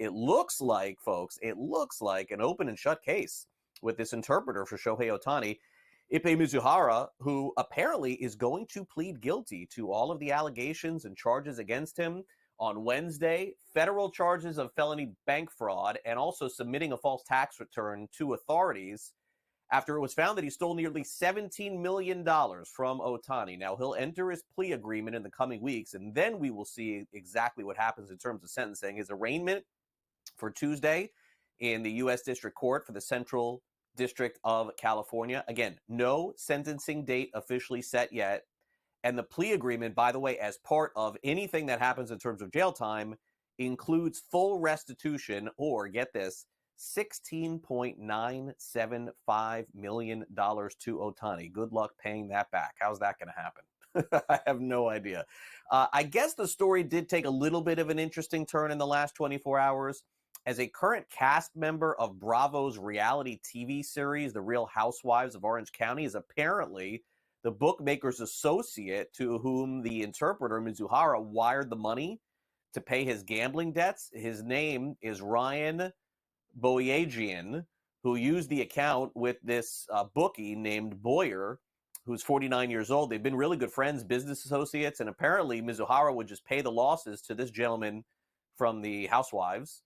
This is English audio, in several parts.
it looks like, folks, it looks like an open and shut case with this interpreter for Shohei Ohtani, Ippei Mizuhara, who apparently is going to plead guilty to all of the allegations and charges against him on Wednesday, federal charges of felony bank fraud, and also submitting a false tax return to authorities after it was found that he stole nearly $17 million from Otani. Now, he'll enter his plea agreement in the coming weeks, and then we will see exactly what happens in terms of sentencing. His arraignment for Tuesday in the U.S. District Court for the Central District of California. Again, no sentencing date officially set yet. And the plea agreement, by the way, as part of anything that happens in terms of jail time, includes full restitution, or get this, $16.975 million to Otani. Good luck paying that back. How's that going to happen? I have no idea. I guess the story did take a little bit of an interesting turn in the last 24 hours. As a current cast member of Bravo's reality TV series, The Real Housewives of Orange County, is apparently the bookmaker's associate to whom the interpreter, Mizuhara, wired the money to pay his gambling debts. His name is Ryan Boyajian, who used the account with this bookie named Boyer, who's 49 years old. They've been really good friends, business associates, and apparently Mizuhara would just pay the losses to this gentleman from the Housewives,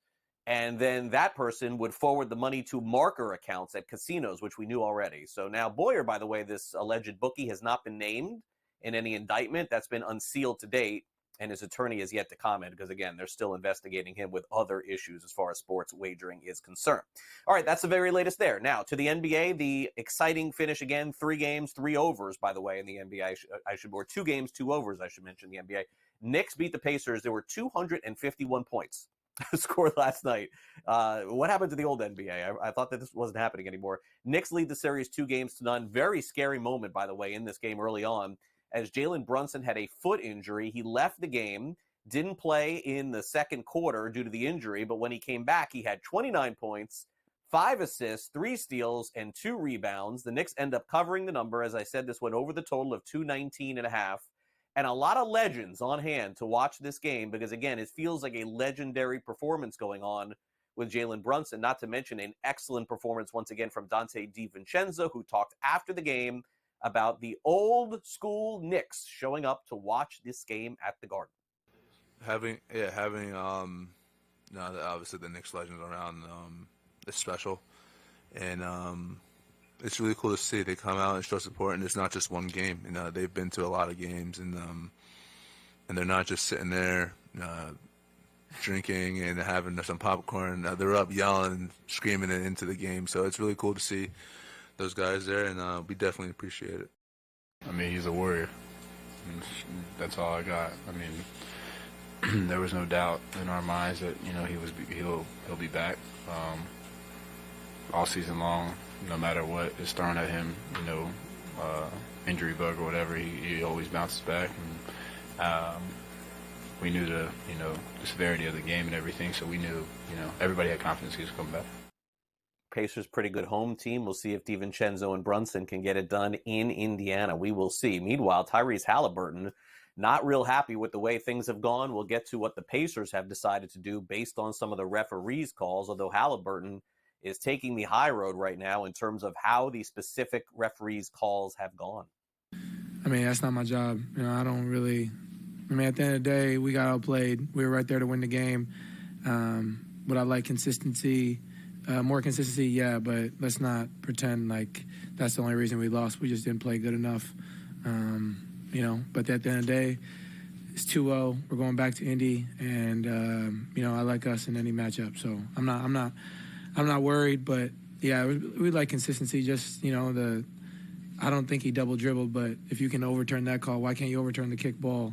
and then that person would forward the money to marker accounts at casinos, which we knew already. So now Boyer, by the way, this alleged bookie, has not been named in any indictment. That's been unsealed to date, and his attorney has yet to comment because, again, they're still investigating him with other issues as far as sports wagering is concerned. All right, that's the very latest there. Now, to the NBA, the exciting finish again, 3 games, 3 overs, by the way, in the NBA. Or 2 games, 2 overs, I should mention, the NBA. Knicks beat the Pacers. There were 251 points scored last night. What happened to the old NBA? I thought that this wasn't happening anymore. Knicks lead the series 2-0. Very scary moment, by the way, in this game early on, as Jalen Brunson had a foot injury. He left the game, didn't play in the second quarter due to the injury, but when he came back, he had 29 points, 5 assists, 3 steals, and 2 rebounds. The Knicks end up covering the number. As I said, this went over the total of 219.5. And a lot of legends on hand to watch this game because, again, it feels like a legendary performance going on with Jalen Brunson, not to mention an excellent performance once again from Dante DiVincenzo, who talked after the game about the old school Knicks showing up to watch this game at the Garden. Having obviously the Knicks legends around is special, and it's really cool to see they come out and show support, and it's not just one game. You know, they've been to a lot of games, and they're not just sitting there drinking and having some popcorn. They're up yelling and screaming it into the game. So it's really cool to see those guys there, and we definitely appreciate it. I mean, he's a warrior. That's all I got. I mean, there was no doubt in our minds that he'll be back all season long. No matter what is thrown at him, injury bug or whatever, he always bounces back. And we knew the severity of the game and everything, so we knew, everybody had confidence he was coming back. Pacers, pretty good home team. We'll see if DiVincenzo and Brunson can get it done in Indiana. We will see. Meanwhile, Tyrese Halliburton, not real happy with the way things have gone. We'll get to what the Pacers have decided to do based on some of the referees' calls, although Halliburton is taking the high road right now in terms of how the specific referees' calls have gone. I mean, that's not my job. At the end of the day, we got outplayed. We were right there to win the game. Would I like consistency? More consistency, yeah, but let's not pretend like that's the only reason we lost. We just didn't play good enough. But at the end of the day, it's 2-0. We're going back to Indy, and I like us in any matchup. So I'm not worried, but yeah, we like consistency. Just I don't think he double dribbled, but if you can overturn that call, why can't you overturn the kick ball?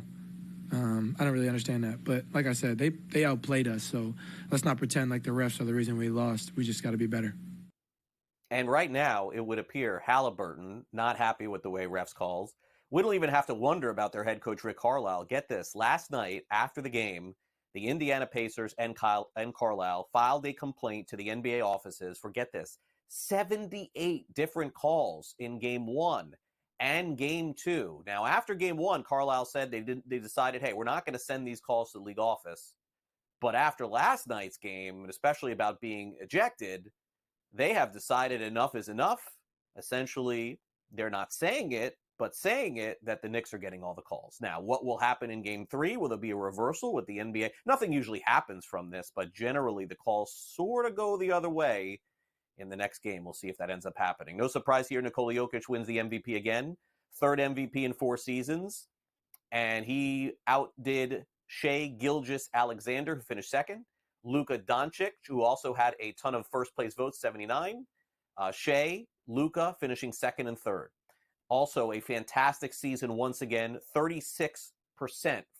I don't really understand that. But like I said, they outplayed us, so let's not pretend like the refs are the reason we lost. We just got to be better. And right now, it would appear Halliburton not happy with the way refs calls. We don't even have to wonder about their head coach, Rick Carlisle. Get this. Last night, after the game, the Indiana Pacers and Carlisle filed a complaint to the NBA offices for, get this, 78 different calls in Game 1 and Game 2. Now, after Game 1, Carlisle said they decided, hey, we're not going to send these calls to the league office. But after last night's game, and especially about being ejected, they have decided enough is enough. Essentially, they're not saying it, but saying it that the Knicks are getting all the calls. Now, what will happen in Game 3? Will there be a reversal with the NBA? Nothing usually happens from this, but generally the calls sort of go the other way in the next game. We'll see if that ends up happening. No surprise here, Nikola Jokic wins the MVP again. Third MVP in 4 seasons. And he outdid Shai Gilgeous-Alexander, who finished second. Luka Doncic, who also had a ton of first-place votes, 79. Shai, Luka finishing second and third. Also, a fantastic season once again, 36%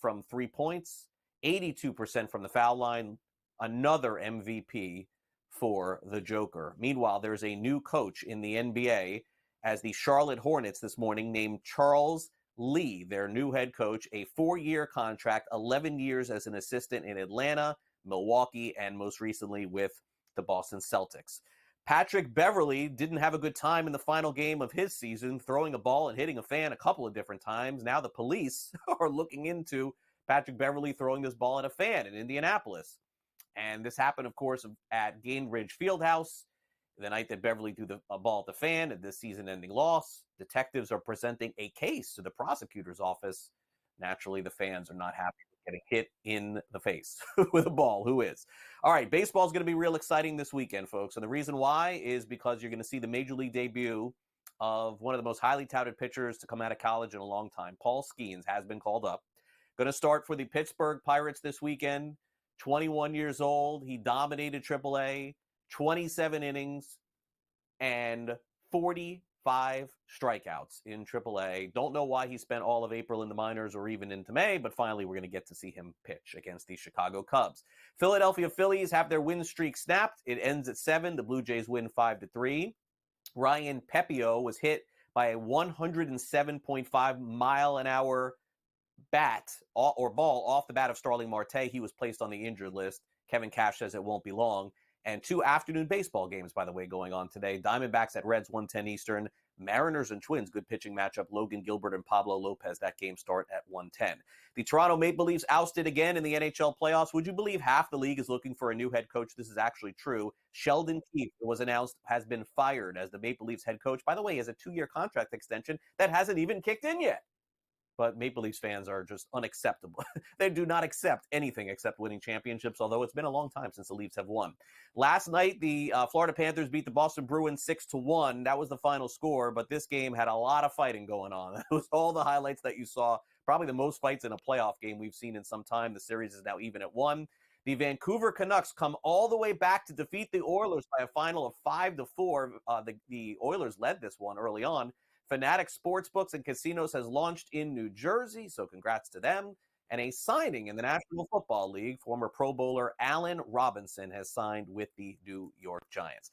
from 3 points, 82% from the foul line. Another MVP for the Joker. Meanwhile, there's a new coach in the NBA as the Charlotte Hornets this morning named Charles Lee, their new head coach, a 4-year contract, 11 years as an assistant in Atlanta, Milwaukee, and most recently with the Boston Celtics. Patrick Beverly didn't have a good time in the final game of his season, throwing a ball and hitting a fan a couple of different times. Now the police are looking into Patrick Beverly throwing this ball at a fan in Indianapolis. And this happened, of course, at Gainbridge Fieldhouse, the night that Beverly threw a ball at the fan at this season-ending loss. Detectives are presenting a case to the prosecutor's office. Naturally, the fans are not happy with getting hit in the face with a ball. Who is? All right, baseball is going to be real exciting this weekend, folks. And the reason why is because you're going to see the major league debut of one of the most highly touted pitchers to come out of college in a long time. Paul Skeens has been called up. Going to start for the Pittsburgh Pirates this weekend. 21 years old. He dominated AAA. 27 innings and 45 strikeouts in AAA. Don't know why he spent all of April in the minors or even into May, but finally we're going to get to see him pitch against the Chicago Cubs. Philadelphia Phillies have their win streak snapped. It ends at 7. The Blue Jays win 5-3. Ryan Pepio was hit by a 107.5 mile an hour bat or ball off the bat of Starling Marte. He was placed on the injured list. Kevin Cash says it won't be long. And 2 afternoon baseball games, by the way, going on today. Diamondbacks at Reds, 1:10 Eastern. Mariners and Twins, good pitching matchup. Logan Gilbert and Pablo Lopez, that game start at 1:10. The Toronto Maple Leafs ousted again in the NHL playoffs. Would you believe half the league is looking for a new head coach? This is actually true. Sheldon Keefe, it was announced, has been fired as the Maple Leafs head coach. By the way, he has a 2-year contract extension that hasn't even kicked in yet. But Maple Leafs fans are just unacceptable. They do not accept anything except winning championships, although it's been a long time since the Leafs have won. Last night, the Florida Panthers beat the Boston Bruins 6-1. That was the final score, but this game had a lot of fighting going on. It was all the highlights that you saw, probably the most fights in a playoff game we've seen in some time. The series is now even at 1. The Vancouver Canucks come all the way back to defeat the Oilers by a final of 5-4. The Oilers led this one early on. Fanatics Sportsbooks and Casinos has launched in New Jersey, so congrats to them. And a signing in the National Football League, former Pro Bowler Allen Robinson has signed with the New York Giants.